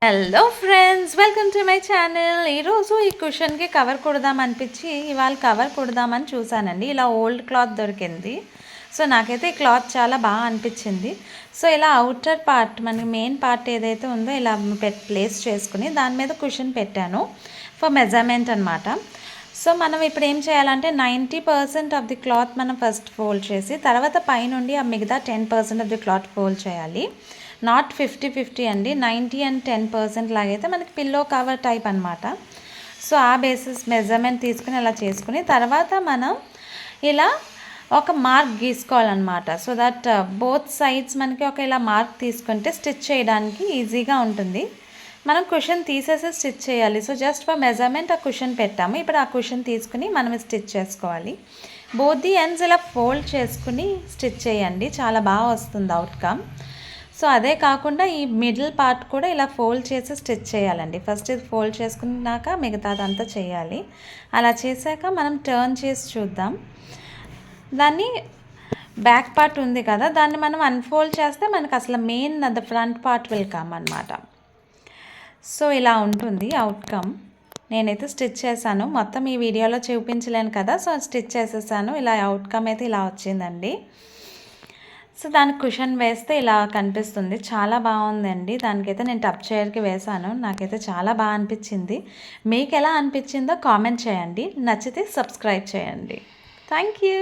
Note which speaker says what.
Speaker 1: Hello friends, welcome to my channel. ఈరోజు ఈ కుషన్కి cover కుడదామనిపించి ఇవాళ కవర్ కుడదామని చూసానండి. ఇలా ఓల్డ్ క్లాత్ దొరికింది. సో నాకైతే ఈ క్లాత్ చాలా బాగా అనిపించింది. సో ఇలా అవుటర్ పార్ట్, మనకి మెయిన్ పార్ట్ ఏదైతే ఉందో ఇలా ప్లేస్ చేసుకుని దాని మీద కుషన్ పెట్టాను ఫర్ మెజర్మెంట్ అనమాట. సో మనం ఇప్పుడు ఏం చేయాలంటే 90% ఆఫ్ ది క్లాత్ మనం ఫస్ట్ ఫోల్డ్ చేసి తర్వాత పైనుండి ఆ మిగతా 10% ఆఫ్ ది క్లాత్ ఫోల్డ్ చేయాలి. నాట్ 50-50 అండి, 90 and 10% లాగైతే మనకి పిల్లో కవర్ టైప్ అనమాట. సో ఆ బేసిస్ మెజర్మెంట్ తీసుకుని అలా చేసుకుని తర్వాత మనం ఇలా ఒక మార్క్ గీసుకోవాలన్నమాట. సో దట్ బోత్ సైడ్స్ మనకి ఒక ఇలా మార్క్ తీసుకుంటే స్టిచ్ చేయడానికి ఈజీగా ఉంటుంది. మనం కుషన్ తీసేసి స్టిచ్ చేయాలి. సో జస్ట్ ఫర్ మెజర్మెంట్ ఆ కుషన్ పెట్టాము. ఇప్పుడు ఆ కుషన్ తీసుకుని మనం స్టిచ్ చేసుకోవాలి. బోత్ ది ఎండ్స్ ఇలా ఫోల్డ్ చేసుకుని స్టిచ్ చేయండి, చాలా బాగా వస్తుంది అవుట్కమ్. సో అదే కాకుండా ఈ మిడిల్ పార్ట్ కూడా ఇలా ఫోల్డ్ చేసి స్టిచ్ చేయాలండి. ఫస్ట్ ఇది ఫోల్డ్ చేసుకున్నాక మిగతాదంతా చేయాలి. అలా చేశాక మనం టర్న్ చేసి చూద్దాం. దాన్ని బ్యాక్ పార్ట్ ఉంది కదా, దాన్ని మనం అన్ఫోల్డ్ చేస్తే మనకు అసలు main the front part will come అనమాట. సో ఇలా ఉంటుంది అవుట్కమ్. నేనైతే స్టిచ్ చేశాను, మొత్తం ఈ వీడియోలో చూపించలేను కదా, సో స్టిచ్ చేసేసాను. ఇలా అవుట్కమ్ అయితే ఇలా వచ్చిందండి. సో దానికి కుషన్ వేస్తే ఇలా కనిపిస్తుంది, చాలా బాగుందండి. దానికైతే నేను టప్ చైర్కి వేశాను, నాకైతే చాలా బాగా అనిపించింది. మీకు ఎలా అనిపించిందో కామెంట్ చేయండి, నచ్చితే సబ్స్క్రైబ్ చేయండి. Thank you.